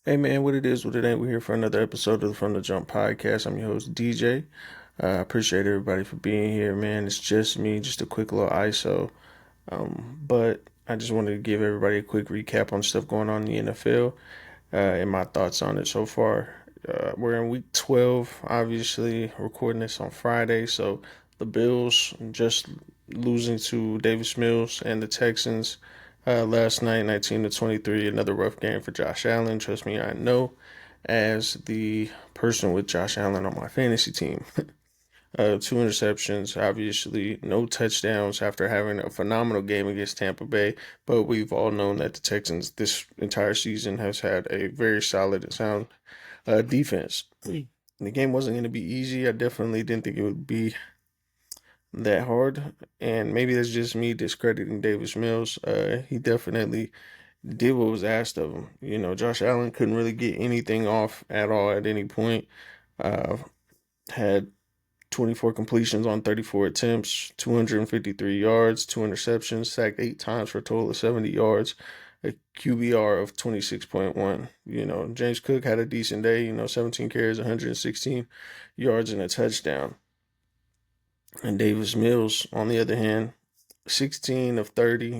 Hey man, what it is, what it ain't. We're here for another episode of the From the Jump podcast. I'm your host, DJ. I appreciate everybody for being here, man. It's just me, just a quick little ISO. But I just wanted to give everybody a quick recap on stuff going on in the NFL and my thoughts on it so far. We're in week 12, obviously, recording this on Friday. So the Bills just losing to Davis Mills and the Texans last night, 19-23. Another rough game for Josh Allen. Trust me, I know, as the person with Josh Allen on my fantasy team. Two interceptions, obviously, no touchdowns after having a phenomenal game against Tampa Bay. But we've all known that the Texans this entire season has had a very solid and sound defense. The game wasn't going to be easy. I definitely didn't think it would be that hard. And maybe that's just me discrediting Davis Mills. He definitely did what was asked of him. You know, Josh Allen couldn't really get anything off at all at any point. Uh, had 24 completions on 34 attempts, 253 yards, two interceptions, sacked 8 times for a total of 70 yards, a QBR of 26.1. You know, James Cook had a decent day, 17 carries, 116 yards, and a touchdown. And Davis Mills, on the other hand, 16 of 30,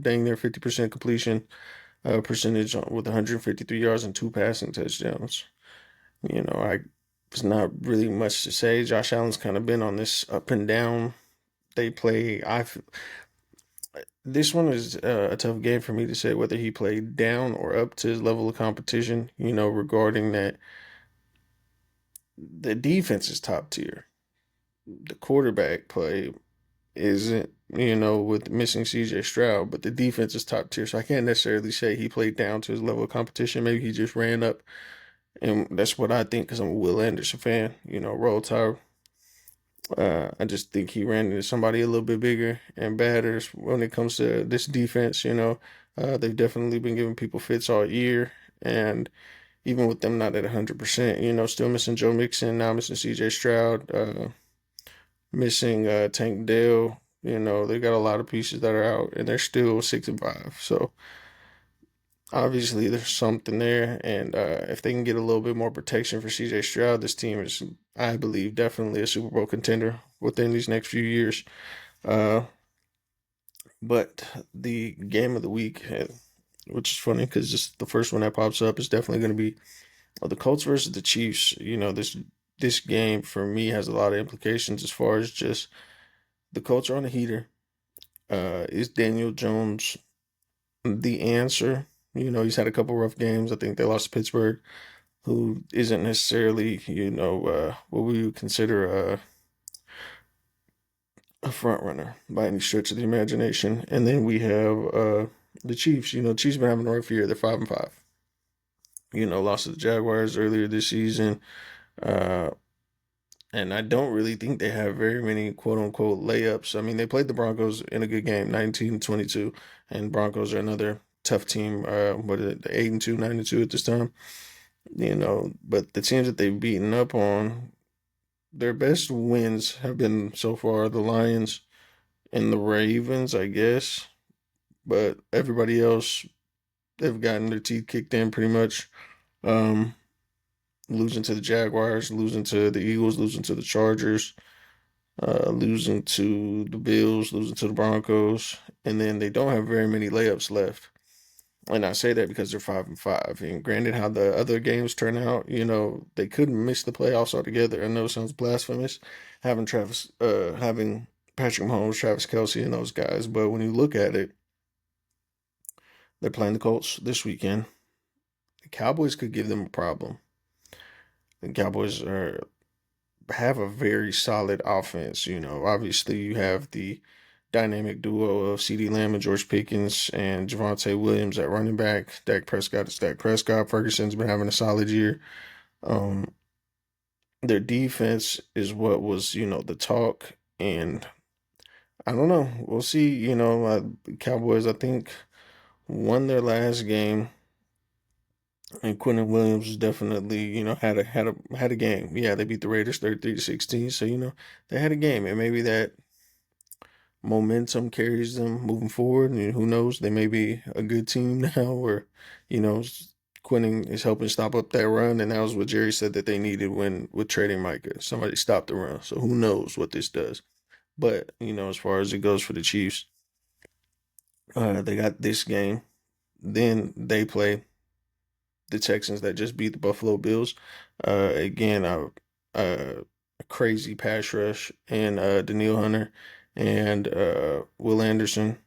dang near 50% completion percentage with 153 yards and two passing touchdowns. I There's not really much to say. Josh Allen's kind of been on this up and down. They play. This one is a tough game for me to say whether he played down or up to his level of competition. Regarding that, the defense is top tier. The quarterback play isn't. With missing C.J. Stroud, but the defense is top tier. So I can't necessarily say he played down to his level of competition. Maybe he just ran up, and that's what I think because I'm a Will Anderson fan. Roll Tide. I just think he ran into somebody a little bit bigger and badder when it comes to this defense. They've definitely been giving people fits all year, and even with them not at 100%, still missing Joe Mixon, now missing C.J. Stroud, missing Tank Dell. They got a lot of pieces that are out, and they're still 6-5. So obviously there's something there, and if they can get a little bit more protection for CJ Stroud, this team is, I believe, definitely a Super Bowl contender within these next few years. Uh, but the game of the week, which is funny because just the first one that pops up is definitely going to be the Colts versus the Chiefs. This game for me has a lot of implications as far as just the Colts are on a heater. Is Daniel Jones the answer? He's had a couple rough games. I think they lost to Pittsburgh, who isn't necessarily, what we would consider a front runner by any stretch of the imagination. And then we have the Chiefs. Chiefs been having a rough year. They're 5-5. Lost to the Jaguars earlier this season. Uh, and I don't really think they have very many quote unquote layups. I mean, they played the Broncos in a good game, 19-22, and Broncos are another tough team. What are they, 8-2, 9-2 at this time? But the teams that they've beaten up on, their best wins have been so far the Lions and the Ravens, I guess. But everybody else, they've gotten their teeth kicked in pretty much. Um, Losing to the Jaguars, losing to the Eagles, losing to the Chargers, losing to the Bills, losing to the Broncos, and then they don't have very many layups left. And I say that because they're 5-5. And granted, how the other games turn out, they couldn't miss the playoffs altogether. I know it sounds blasphemous, having Patrick Mahomes, Travis Kelsey, and those guys, but when you look at it, they're playing the Colts this weekend. The Cowboys could give them a problem. The Cowboys have a very solid offense. Obviously you have the dynamic duo of CeeDee Lamb and George Pickens and Javonte Williams at running back. Dak Prescott is Dak Prescott. Ferguson's been having a solid year. Um, their defense is what was, the talk. And I don't know. We'll see. Cowboys, I think, won their last game. And Quentin Williams definitely, had a game. Yeah, they beat the Raiders 33-16. So, they had a game. And maybe that momentum carries them moving forward. And who knows? They may be a good team now, or, you know, Quinning is helping stop up that run, and that was what Jerry said that they needed when with trading Micah. Somebody stopped the run. So who knows what this does? But as far as it goes for the Chiefs, they got this game. Then they play the Texans that just beat the Buffalo Bills. Again, a crazy pass rush and Daniil Hunter and Will Anderson,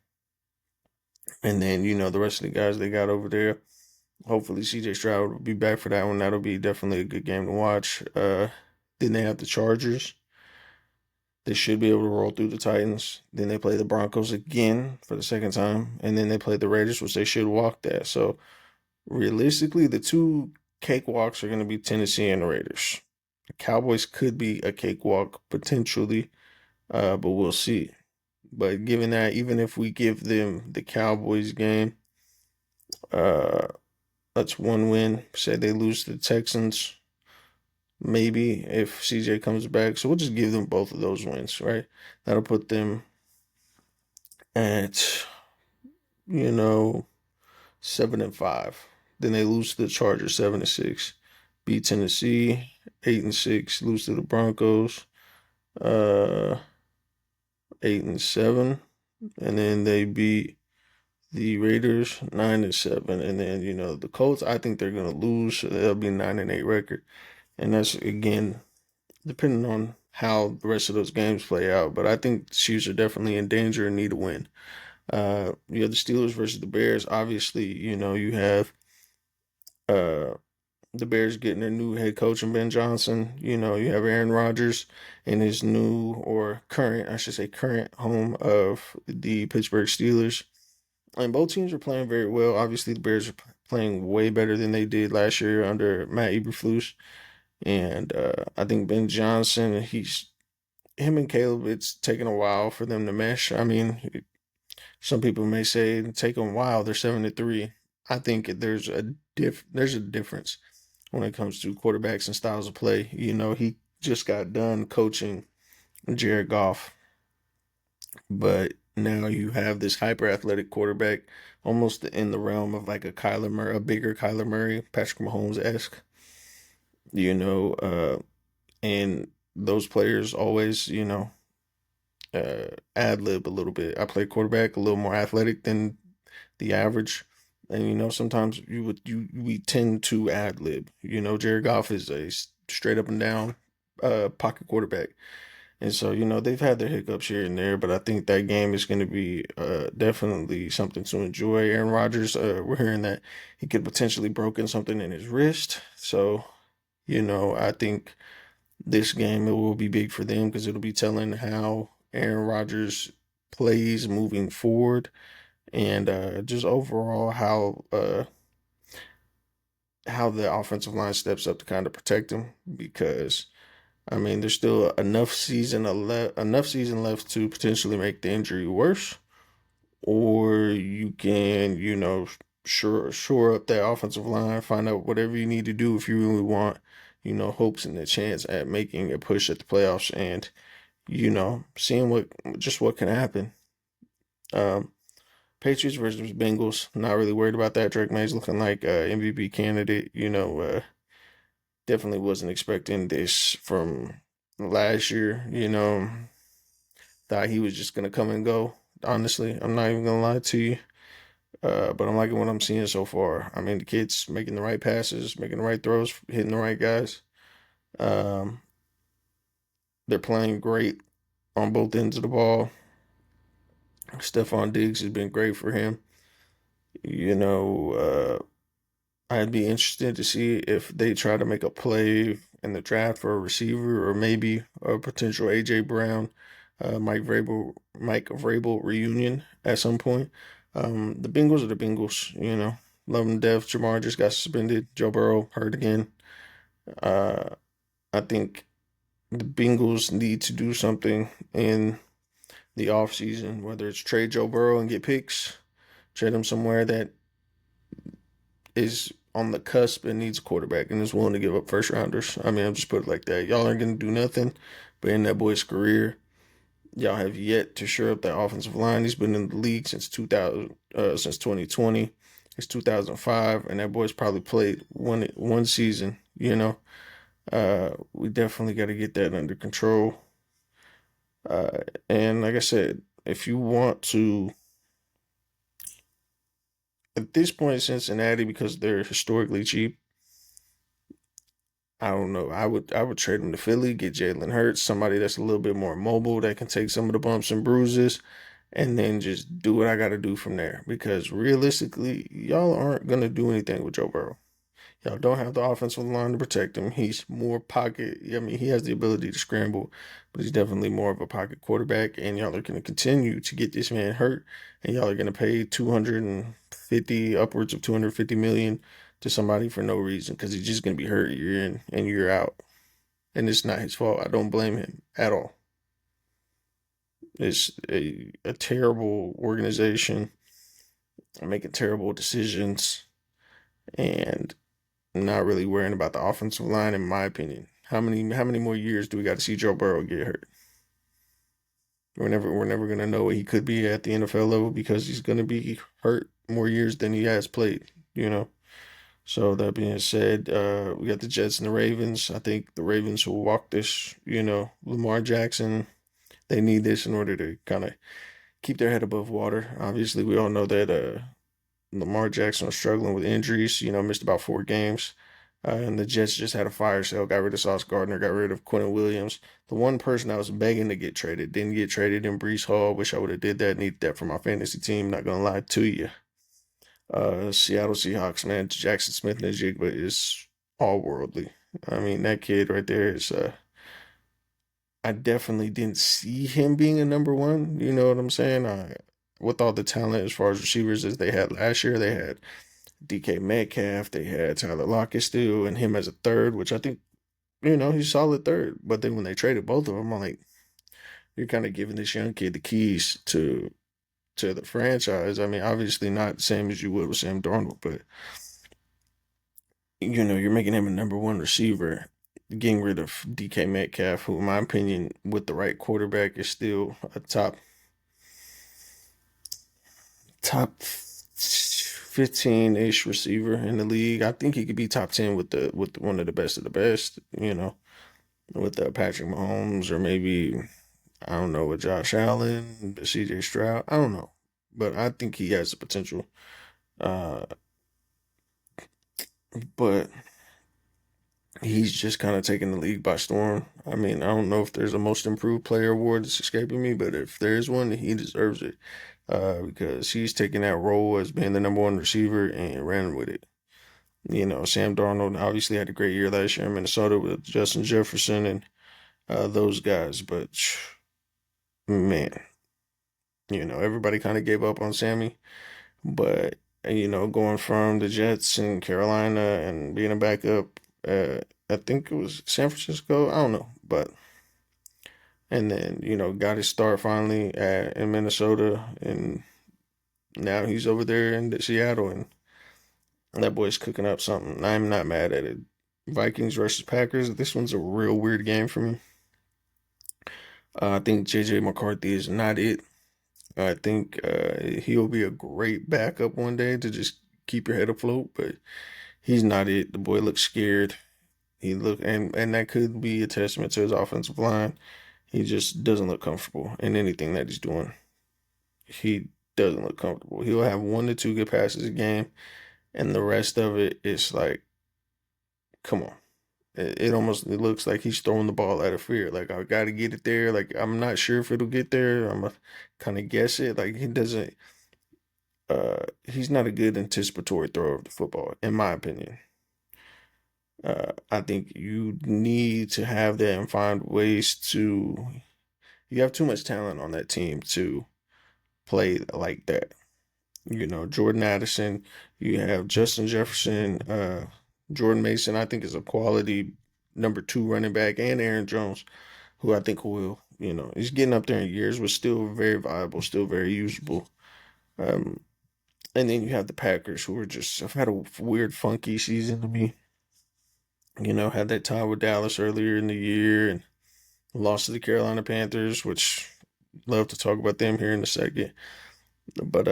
and then the rest of the guys they got over there. Hopefully, CJ Stroud will be back for that one. That'll be definitely a good game to watch. Then they have the Chargers. They should be able to roll through the Titans. Then they play the Broncos again for the second time, and then they play the Raiders, which they should walk that. So realistically, the two cakewalks are going to be Tennessee and the Raiders. The Cowboys could be a cakewalk potentially, but we'll see. But given that, even if we give them the Cowboys game, uh, that's one win. Say they lose to the Texans, maybe if CJ comes back. So we'll just give them both of those wins, right? That'll put them at, you know, 7-5. Then they lose to the Chargers 7-6. Beat Tennessee 8-6. Lose to the Broncos 8-7. And then they beat the Raiders 9-7. And then, the Colts, I think they're gonna lose, so they'll be 9-8 record. And that's again depending on how the rest of those games play out. But I think the Chiefs are definitely in danger and need a win. You have the Steelers versus the Bears. Obviously, you have uh the Bears getting their new head coach and Ben Johnson. You have Aaron Rodgers in his new or current, I should say current home of the Pittsburgh Steelers. And both teams are playing very well. Obviously, the Bears are playing way better than they did last year under Matt Eberflus. And I think Ben Johnson, him and Caleb, it's taken a while for them to mesh. I mean, some people may say it take them a while. They're 7-3. I think there's a difference when it comes to quarterbacks and styles of play. He just got done coaching Jared Goff, but now you have this hyper athletic quarterback, almost in the realm of like a bigger Kyler Murray, Patrick Mahomes esque. You know, and those players always, ad lib a little bit. I play quarterback, a little more athletic than the average, and sometimes we tend to ad lib. Jared Goff is a straight up and down pocket quarterback, and so they've had their hiccups here and there, but I think that game is going to be definitely something to enjoy. Aaron Rodgers, we're hearing that he could potentially broken something in his wrist, so I think this game it will be big for them because it'll be telling how Aaron Rodgers plays moving forward and just overall how the offensive line steps up to kind of protect him because I mean there's still enough season left to potentially make the injury worse, or you can shore up that offensive line, find out whatever you need to do if you really want hopes and a chance at making a push at the playoffs and seeing what can happen. Um, Patriots versus Bengals. Not really worried about that. Drake May's looking like a MVP candidate. Definitely wasn't expecting this from last year. Thought he was just gonna come and go. Honestly, I'm not even gonna lie to you. But I'm liking what I'm seeing so far. I mean, the kid's making the right passes, making the right throws, hitting the right guys. Um, they're playing great on both ends of the ball. Stephon Diggs has been great for him. You know, I'd be interested to see if they try to make a play in the draft for a receiver or maybe a potential AJ Brown, Mike Vrabel reunion at some point. The Bengals are the Bengals. Love them to death. Jamar just got suspended. Joe Burrow hurt again. Uh, I think the Bengals need to do something in the offseason, whether it's trade Joe Burrow and get picks, trade him somewhere that is on the cusp and needs a quarterback and is willing to give up first rounders. I mean, I'll just put it like that. Y'all aren't going to do nothing, but in that boy's career, y'all have yet to shore up that offensive line. He's been in the league since 2020, It's 2005, and that boy's probably played one season. We definitely got to get that under control. And like I said, if you want to, at this point, Cincinnati, because they're historically cheap, I don't know. I would trade him to Philly, get Jalen Hurts, somebody that's a little bit more mobile that can take some of the bumps and bruises, and then just do what I got to do from there. Because realistically, y'all aren't gonna do anything with Joe Burrow. Y'all don't have the offensive line to protect him. He's more pocket. I mean, he has the ability to scramble, but he's definitely more of a pocket quarterback. And y'all are going to continue to get this man hurt, and y'all are going to pay 250, upwards of 250 million to somebody for no reason because he's just going to be hurt year in and year out. And it's not his fault. I don't blame him at all. It's a terrible organization making terrible decisions, and not really worrying about the offensive line, in my opinion. How many more years do we got to see Joe Burrow get hurt? We're never gonna know what he could be at the NFL level because he's gonna be hurt more years than he has played. You know. So that being said, we got the Jets and the Ravens. I think the Ravens will walk this. Lamar Jackson. They need this in order to kind of keep their head above water. Obviously, we all know that Lamar Jackson was struggling with injuries, missed about 4 games. And the Jets just had a fire sale, got rid of Sauce Gardner, got rid of Quentin Williams. The one person I was begging to get traded didn't get traded in Brees Hall. Wish I would have did that. Need that for my fantasy team. Not gonna lie to you. Seattle Seahawks, man, Jackson Smith and Jigba is all worldly. I mean, that kid right there is. I definitely didn't see him being a number one. You know what I'm saying? With all the talent as far as receivers as they had last year, they had DK Metcalf, they had Tyler Lockett still, and him as a third, which I think, he's solid third. But then when they traded both of them, I'm like, you're kind of giving this young kid the keys to the franchise. I mean, obviously not the same as you would with Sam Darnold, but you're making him a number one receiver, getting rid of DK Metcalf, who, in my opinion, with the right quarterback, is still a top 15-ish receiver in the league. I think he could be top 10 with one of the best of the best, with Patrick Mahomes, or maybe, I don't know, with Josh Allen, CJ Stroud. I don't know. But I think he has the potential. Uh, but he's just kind of taking the league by storm. I mean, I don't know if there's a most improved player award that's escaping me, but if there is one, he deserves it. Because he's taking that role as being the number one receiver and ran with it. Sam Darnold obviously had a great year last year in Minnesota with Justin Jefferson and those guys, but man, everybody kind of gave up on Sammy. But going from the Jets and Carolina and being a backup, I think it was San Francisco. I don't know, but and then got his start finally in Minnesota, and now he's over there in Seattle, and that boy's cooking up something. I'm not mad at it. Vikings versus Packers. This one's a real weird game for me. I think JJ McCarthy is not it. I think he'll be a great backup one day to just keep your head afloat, but he's not it. The boy looks scared. And that could be a testament to his offensive line. He just doesn't look comfortable in anything that he's doing. He doesn't look comfortable. He'll have 1 to 2 good passes a game, and the rest of it is like, come on. It almost it looks like he's throwing the ball out of fear. Like, I got to get it there. Like, I'm not sure if it'll get there. I'm gonna kind of guess it. Like, he doesn't. He's not a good anticipatory thrower of the football, in my opinion. I think you need to have that and find ways to. You have too much talent on that team to play like that. Jordan Addison, you have Justin Jefferson, Jordan Mason, I think is a quality number 2 running back, and Aaron Jones, who I think will, he's getting up there in years, but still very viable, still very usable. Um, and then you have the Packers, who are just have had a weird, funky season to me. Had that tie with Dallas earlier in the year and lost to the Carolina Panthers, which love to talk about them here in a second. But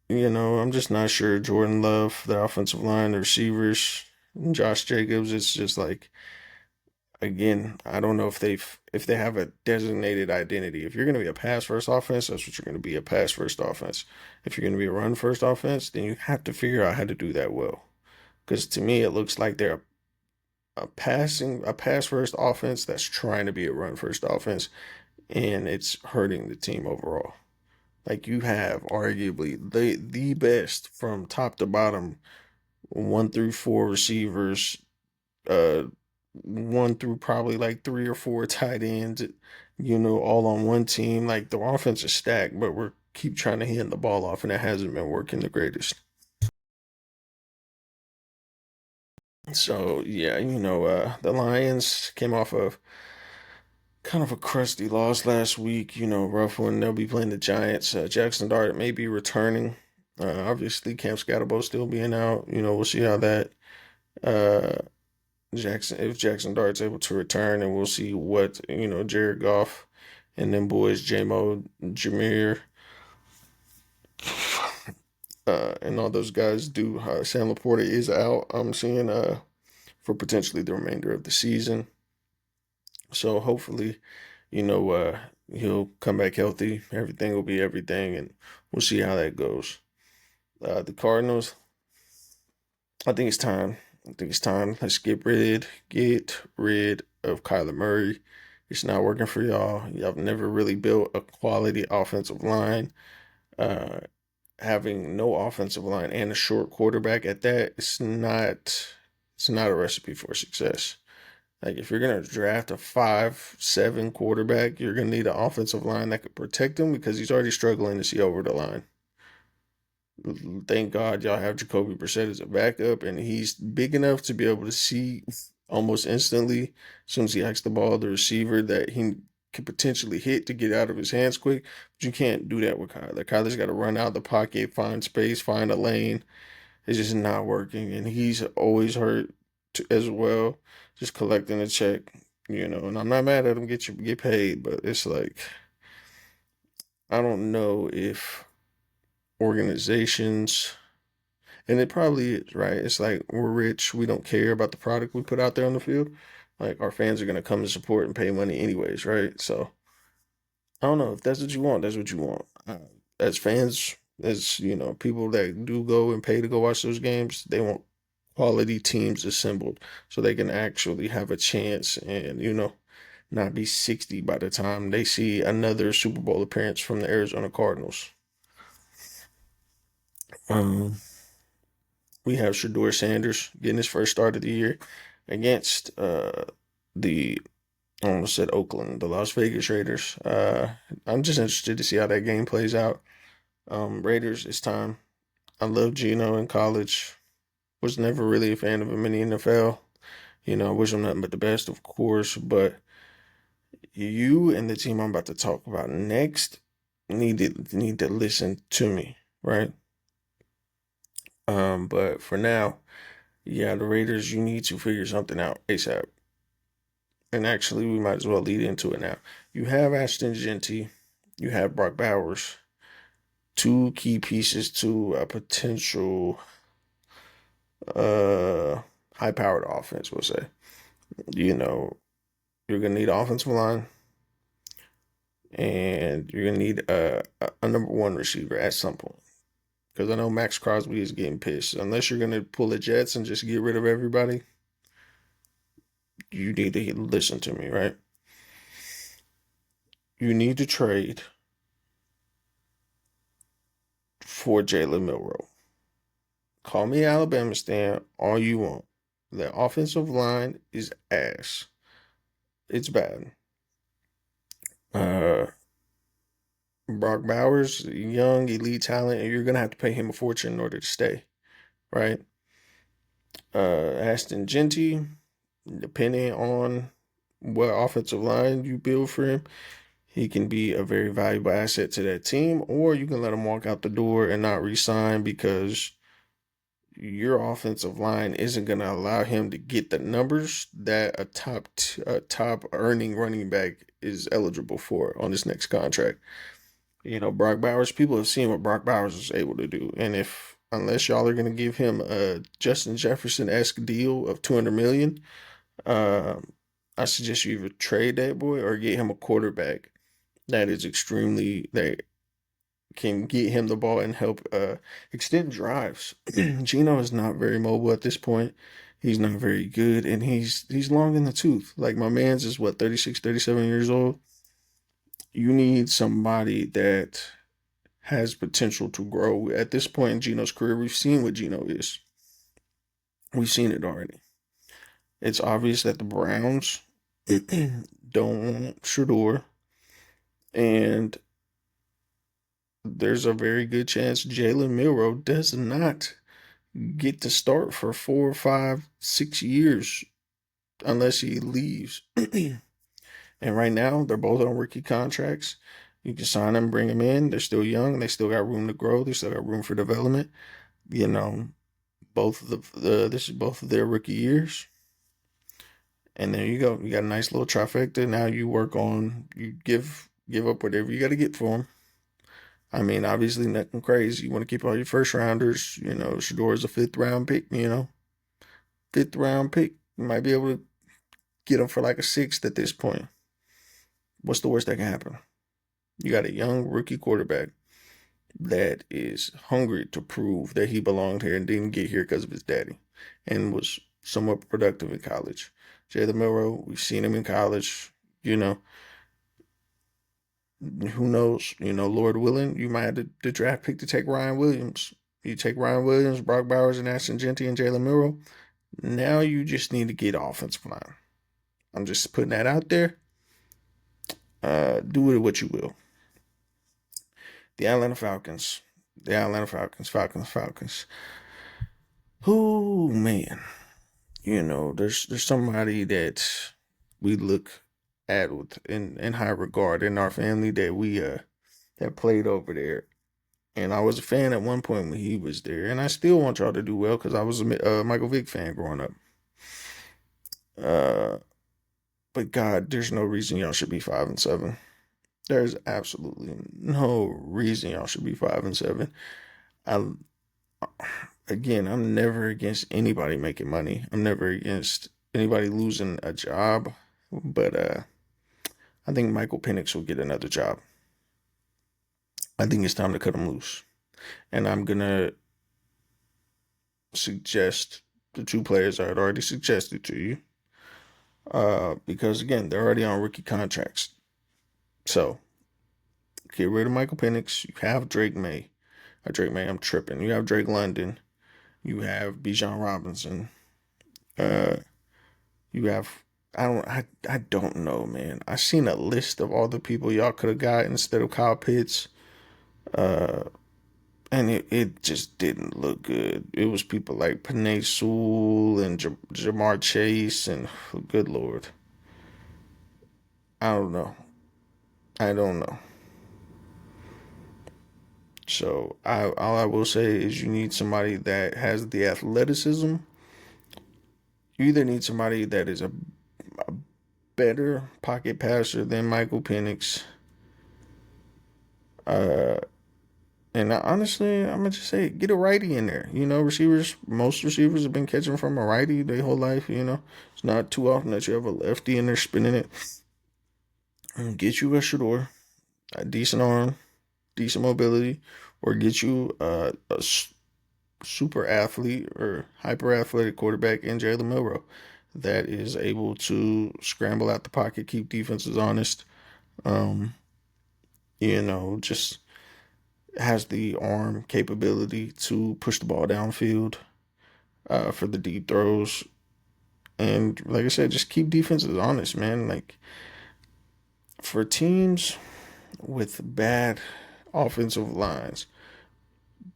I'm just not sure. Jordan Love, the offensive line, the receivers, Josh Jacobs. It's just like, again, I don't know if they have a designated identity. If you're going to be a pass first offense, that's what you're going to be, a pass first offense. If you're going to be a run first offense, then you have to figure out how to do that well. Because to me, it looks like they're a pass first offense that's trying to be a run first offense, and it's hurting the team overall. Like, you have arguably the best from top to bottom, 1 through 4 receivers, uh, 1 through probably like 3 or 4 tight ends, all on one team. Like, the offense is stacked, but we're keep trying to hand the ball off, and it hasn't been working the greatest. So yeah, the Lions came off of kind of a crusty loss last week. Rough one. They'll be playing the Giants. Jackson Dart may be returning. Obviously, Cam Scatterbo still being out. We'll see how that uh, if Jackson Dart's able to return, and we'll see what Jared Goff and then boys J-Mo, Jameer, and all those guys do. Sam Laporta is out. I'm seeing for potentially the remainder of the season. So hopefully, he'll come back healthy. Everything will be everything, and we'll see how that goes. The Cardinals, I think it's time. I think it's time. Let's get rid of Kyler Murray. It's not working for y'all. Y'all have never really built a quality offensive line. Uh, Having no offensive line and a short quarterback at that, it's not a recipe for success. Like, if you're gonna draft a 5'7" quarterback, you're gonna need an offensive line that could protect him because he's already struggling to see over the line. Thank God y'all have Jacoby Brissett as a backup, and he's big enough to be able to see almost instantly, as soon as he hikes the ball, the receiver that he could potentially hit to get out of his hands quick. But you can't do that with Kyler. Kyler's got to run out of the pocket, find space, find a lane. It's just not working, and he's always hurt as well, just collecting a check. And I'm not mad at him. Get paid, but it's like, I don't know if organizations, and it probably is, right? It's like, we're rich, we don't care about the product we put out there on the field. Like, our fans are gonna come and support and pay money anyways, right? So I don't know, if that's what you want. That's what you want. As fans, as people that do go and pay to go watch those games, they want quality teams assembled so they can actually have a chance and not be 60 by the time they see another Super Bowl appearance from the Arizona Cardinals. Um, we have Shador Sanders getting his first start of the year against the I almost said Oakland, the Las Vegas Raiders. I'm just interested to see how that game plays out. Raiders, it's time. I love Gino in college. Was never really a fan of him in the NFL. I wish him nothing but the best, of course. But you and the team I'm about to talk about next need to listen to me, right? But for now, yeah, the Raiders, you need to figure something out ASAP. And actually, we might as well lead into it now. You have Ashton Genty, you have Brock Bowers, two key pieces to a potential uh high-powered offense, we'll say. You know, you're gonna need an offensive line, and you're gonna need a number one receiver at some point. Because I know Max Crosby is getting pissed. Unless you're gonna pull the Jets and just get rid of everybody, you need to listen to me, right? You need to trade for Jalen Milroe. Call me Alabama stan all you want. The offensive line is ass. It's bad. Uh, Brock Bowers, young elite talent, and you're gonna have to pay him a fortune in order to stay, right? Ashton Genty, depending on what offensive line you build for him, he can be a very valuable asset to that team, or you can let him walk out the door and not resign because your offensive line isn't going to allow him to get the numbers that a top earning running back is eligible for on his next contract. Brock Bowers, people have seen what Brock Bowers is able to do. And unless y'all are going to give him a Justin Jefferson-esque deal of 200 million, uh, I suggest you either trade that boy or get him a quarterback that can get him the ball and help extend drives. Gino is not very mobile at this point. He's not very good, and he's long in the tooth. Like my man's is what, 36, 37 years old. You need somebody that has potential to grow. At this point in Gino's career, we've seen what Gino is. We've seen it already. It's obvious that the Browns don't want Shador, and there's a very good chance Jalen Milroe does not get to start for 4, 5, 6 years unless he leaves. And right now, they're both on rookie contracts. You can sign them, bring them in. They're still young. They still got room to grow. They still got room for development. You know, both of this is both of their rookie years. And there you go. You got a nice little trifecta. Now you give up whatever you got to get for them. I mean, obviously nothing crazy. You want to keep all your first rounders. Shador is a fifth round pick. Fifth round pick. You might be able to get him for like a sixth at this point. What's the worst that can happen? You got a young rookie quarterback that is hungry to prove that he belonged here and didn't get here because of his daddy and was somewhat productive in college. Jalen Milroe, we've seen him in college. You know, who knows? Lord willing, you might have the draft pick to take Ryan Williams. You take Ryan Williams, Brock Bowers, and Ashton Genty and Jalen Milroe. Now you just need to get offensive line. I'm just putting that out there. Do it what you will. The Atlanta Falcons. The Atlanta Falcons. Falcons. Oh man. There's somebody that we look at with in high regard in our family that played over there. And I was a fan at one point when he was there, and I still want y'all to do well because I was a Michael Vick fan growing up. Uh, but God, there's no reason y'all should be 5-7. There's absolutely no reason y'all should be 5-7. I Again, I'm never against anybody making money. I'm never against anybody losing a job, but I think Michael Penix will get another job. I think it's time to cut him loose, and I'm gonna suggest the two players I had already suggested to you, because again, they're already on rookie contracts. So get rid of Michael Penix. You have Drake May. Drake May, I'm tripping. You have Drake London. You have Bijan Robinson. Uh, you have I don't know, man. I seen a list of all the people y'all could have got instead of Kyle Pitts. Uh, and it just didn't look good. It was people like Panay Sewell and Jamar Chase and good lord. I don't know. I don't know. So all I will say is you need somebody that has the athleticism. You either need somebody that is a better pocket passer than Michael Penix. Uh, and honestly, I'm gonna just say get a righty in there. Most receivers have been catching from a righty their whole life. It's not too often that you have a lefty in there spinning it. And get you a Shador, a decent arm, decent mobility, or get you a super athlete or hyper athletic quarterback in Jalen Milroe that is able to scramble out the pocket, keep defenses honest. Um, just has the arm capability to push the ball downfield for the deep throws. And like I said, just keep defenses honest, man. Like for teams with bad offensive lines,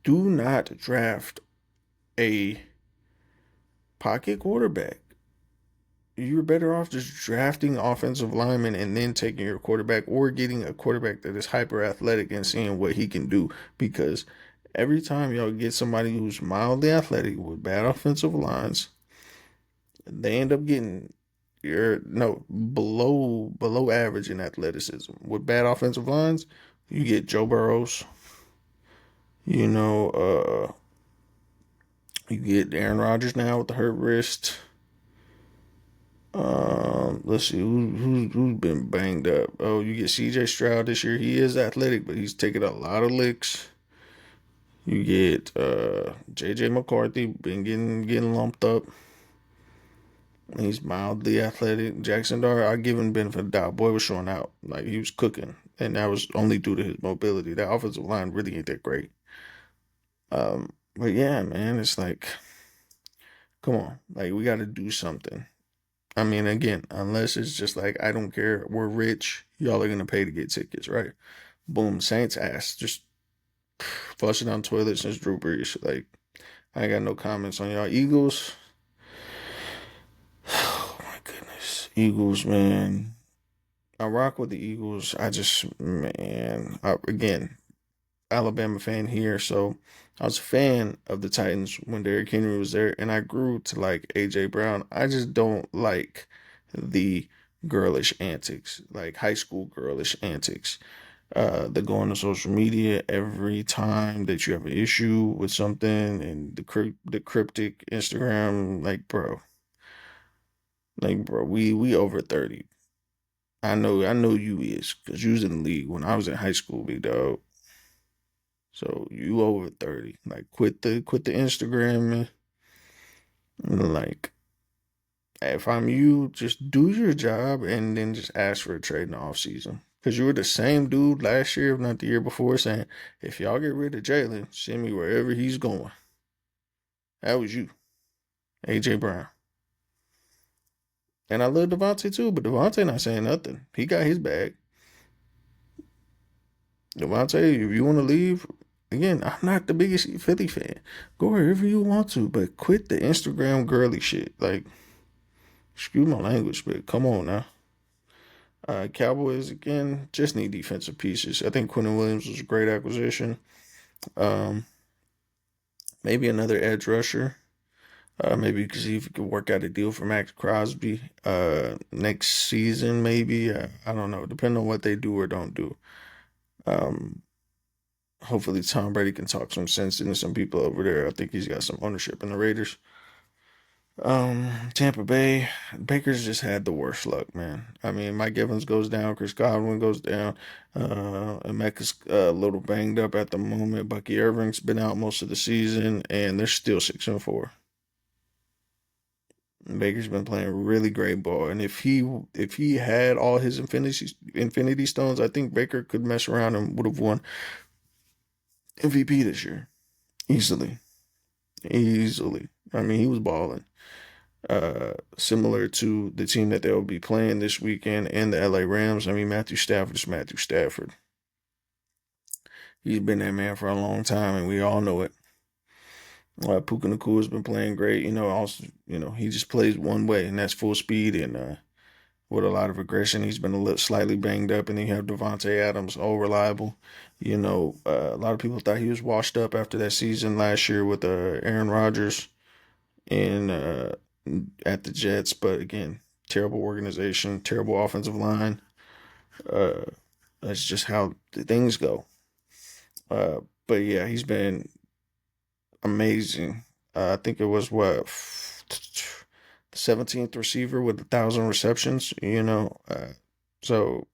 do not draft a pocket quarterback. You're better off just drafting offensive linemen and then taking your quarterback or getting a quarterback that is hyper athletic and seeing what he can do. Because every time y'all get somebody who's mildly athletic with bad offensive lines, they end up getting below average in athleticism. With bad offensive lines, You get Joe Burrows. You know, you get Aaron Rodgers now with the hurt wrist. Let's see who's been banged up. Oh, you get C.J. Stroud this year. He is athletic, but he's taking a lot of licks. You get J.J. McCarthy been getting lumped up. He's mildly athletic. Jackson Dart, I give him the benefit of the doubt. Boy was showing out. Like he was cooking. And that was only due to his mobility. That offensive line really ain't that great. But yeah, man, it's like, come on. Like we gotta do something. I mean, again, unless it's just like, I don't care, we're rich, y'all are gonna pay to get tickets, right? Boom, Saints ass. Just flushing down toilets since Drew Brees. Like, I ain't got no comments on y'all. Eagles. Oh my goodness. Eagles, man. I rock with the Eagles. I just, man, again, Alabama fan here, so I was a fan of the Titans when Derrick Henry was there, and I grew to like AJ Brown. I just don't like the girlish antics, like high school girlish antics. That go on social media every time that you have an issue with something, and the cryptic Instagram, like bro, we over 30. I know you is because you was in the league when I was in high school, big dog. So you over 30. Like quit the Instagram, man. Like if I'm you, just do your job and then just ask for a trade in the off season. Cause you were the same dude last year, if not the year before, saying if y'all get rid of Jalen, send me wherever he's going. That was you, AJ Brown. And I love Devontae too, but Devontae not saying nothing. He got his bag. Devontae, if you want to leave, again, I'm not the biggest Philly fan. Go wherever you want to, but quit the Instagram girly shit. Like, excuse my language, but come on now. Cowboys again just need defensive pieces. I think Quentin Williams was a great acquisition. Um, Maybe another edge rusher. Maybe you could see if you could work out a deal for Max Crosby next season. Maybe I don't know. Depending on what they do or don't do. Um, Hopefully Tom Brady can talk some sense into some people over there. I think he's got some ownership in the Raiders. Tampa Bay, Baker's just had the worst luck, man. I mean, Mike Evans goes down, Chris Godwin goes down, Emeka's a little banged up at the moment. Bucky Irving's been out most of the season, and they're still 6-4. Baker's been playing really great ball, and if he had all his infinity stones, I think Baker could mess around and would have won MVP this year easily, easily. I mean, he was balling. Similar to the team that they'll be playing this weekend and the LA Rams. I mean, Matthew Stafford is Matthew Stafford. He's been that man for a long time, and we all know it. Puka Nakua has been playing great. Also, he just plays one way, and that's full speed and with a lot of aggression. He's been a little slightly banged up, and then you have Devontae Adams, all reliable. A lot of people thought he was washed up after that season last year with Aaron Rodgers in at the Jets, but again, terrible organization, terrible offensive line. Uh, that's just how the things go. Uh, but yeah, he's been amazing. I think it was what 17th receiver with 1,000 receptions. So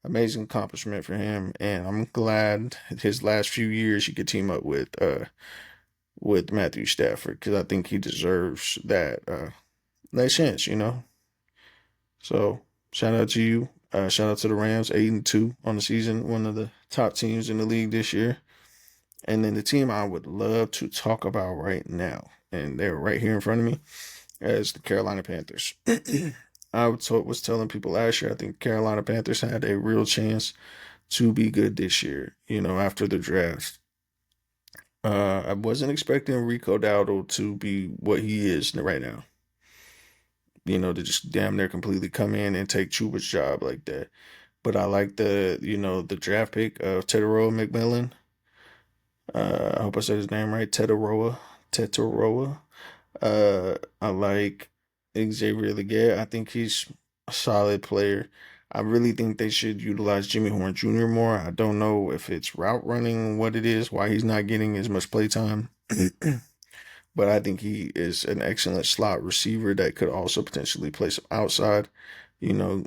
amazing accomplishment for him, and I'm glad his last few years he could team up with Matthew Stafford because I think he deserves that chance. So shout out to you. Shout out to the Rams, 8-2 on the season, one of the top teams in the league this year. And then the team I would love to talk about right now, and they're right here in front of me, is the Carolina Panthers. Was telling people last year, I think Carolina Panthers had a real chance to be good this year, after the draft. I wasn't expecting Rico Dowdle to be what he is right now. To just damn near completely come in and take Chuba's job like that. But I like the draft pick of Tedoroa McMillan. I hope I said his name right. Tetaroa. I like Xavier Leggett. I think he's a solid player. I really think they should utilize Jimmy Horn Jr. more. I don't know if it's route running, what it is, why he's not getting as much play time. But I think he is an excellent slot receiver that could also potentially play some outside, you know,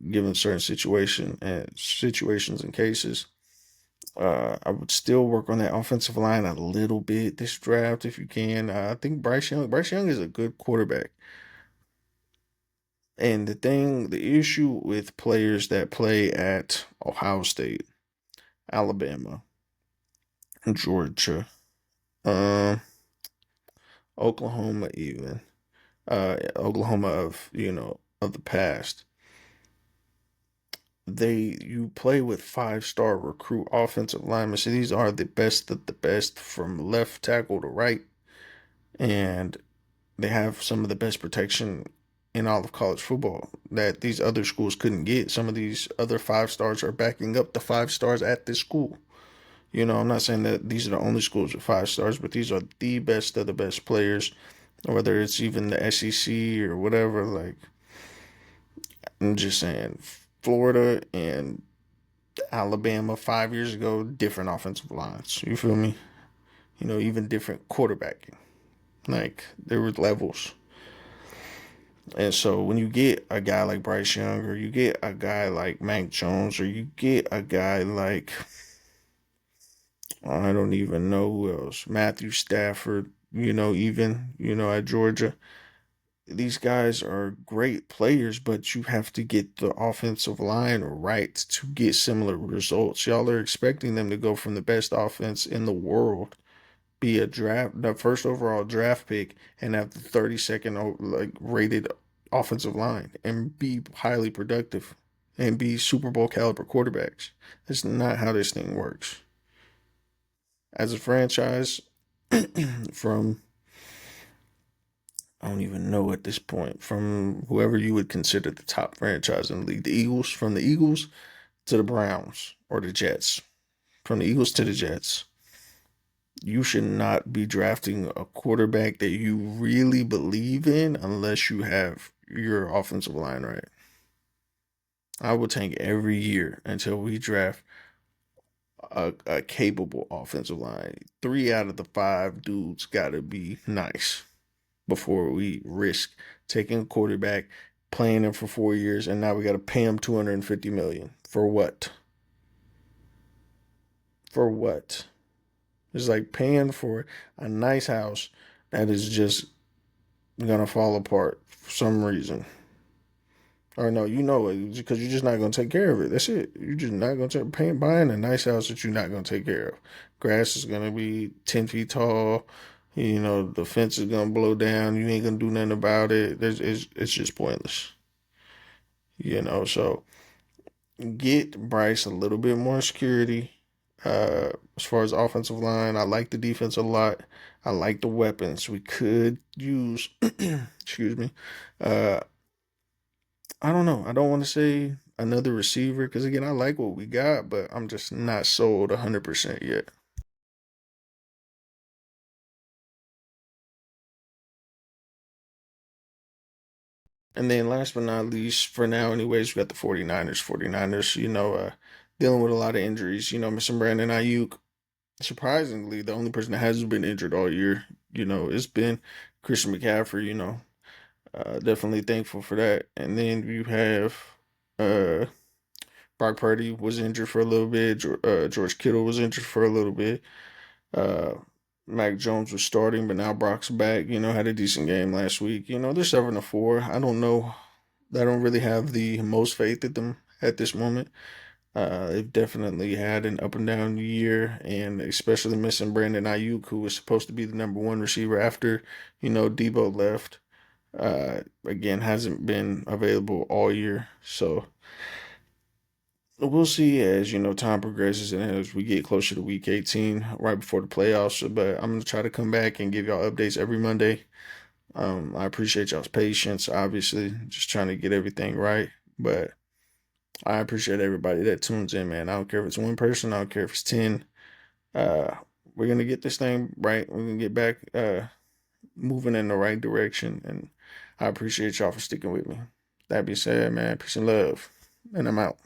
given certain situations and cases. I would still work on that offensive line a little bit this draft if you can. I think Bryce Young is a good quarterback. And the issue with players that play at Ohio State, Alabama, Georgia, uh, Oklahoma, even Oklahoma of the past, you play with 5-star recruit offensive linemen. So these are the best of the best from left tackle to right, and they have some of the best protection in all of college football that these other schools couldn't get. Some of these other 5 stars are backing up the 5 stars at this school. I'm not saying that these are the only schools with 5 stars, but these are the best of the best players, whether it's even the SEC or whatever. Like, I'm just saying, Florida and Alabama 5 years ago, different offensive lines. You feel me? Even different quarterbacking. Like, there were levels. And so when you get a guy like Bryce Young, or you get a guy like Mac Jones, or you get a guy like, I don't even know who else, Matthew Stafford, at Georgia, these guys are great players, but you have to get the offensive line right to get similar results. Y'all are expecting them to go from the best offense in the world, be the first overall draft pick, and have the 32nd like rated offensive line and be highly productive and be Super Bowl caliber quarterbacks. That's not how this thing works. As a franchise, from I don't even know at this point, from whoever you would consider the top franchise in the league, the Eagles, from the Eagles to the Browns or the Jets, from the Eagles to the Jets, you should not be drafting a quarterback that you really believe in unless you have your offensive line right. I will tank every year until we draft a capable offensive line. 3 out of the 5 dudes got to be nice before we risk taking a quarterback, playing him for 4 years, and now we got to pay him 250 million for what? For what? It's like paying for a nice house that is just gonna fall apart for some reason. Or no, you know it because you're just not gonna take care of it. That's it. You're just not gonna buying a nice house that you're not gonna take care of. Grass is gonna be 10 feet tall. The fence is gonna blow down. You ain't gonna do nothing about it. It's just pointless. So get Bryce a little bit more security. As far as offensive line, I like the defense a lot. I like the weapons we could use. Excuse me. Uh, I don't know. I don't want to say another receiver because again, I like what we got, but I'm just not sold 100% yet. And then last but not least, for now, anyways, we got the 49ers. 49ers, dealing with a lot of injuries. Missing Brandon Ayuk. Surprisingly, the only person that hasn't been injured all year, it's been Christian McCaffrey, definitely thankful for that. And then you have uh, Brock Purdy was injured for a little bit. George Kittle was injured for a little bit. Uh, Mac Jones was starting, but now Brock's back. Had a decent game last week. They're 7-4. I don't know. I don't really have the most faith in them at this moment. They've definitely had an up and down year, and especially missing Brandon Ayuk, who was supposed to be the number one receiver after, Debo left. Again, hasn't been available all year. So we'll see as time progresses and as we get closer to week 18, right before the playoffs. But I'm gonna try to come back and give y'all updates every Monday. I appreciate y'all's patience. Obviously, just trying to get everything right, but I appreciate everybody that tunes in, man. I don't care if it's one person. I don't care if it's 10. Uh, we're gonna get this thing right. We're gonna get back moving in the right direction, and I appreciate y'all for sticking with me. That being said, man, peace and love. and I'm out.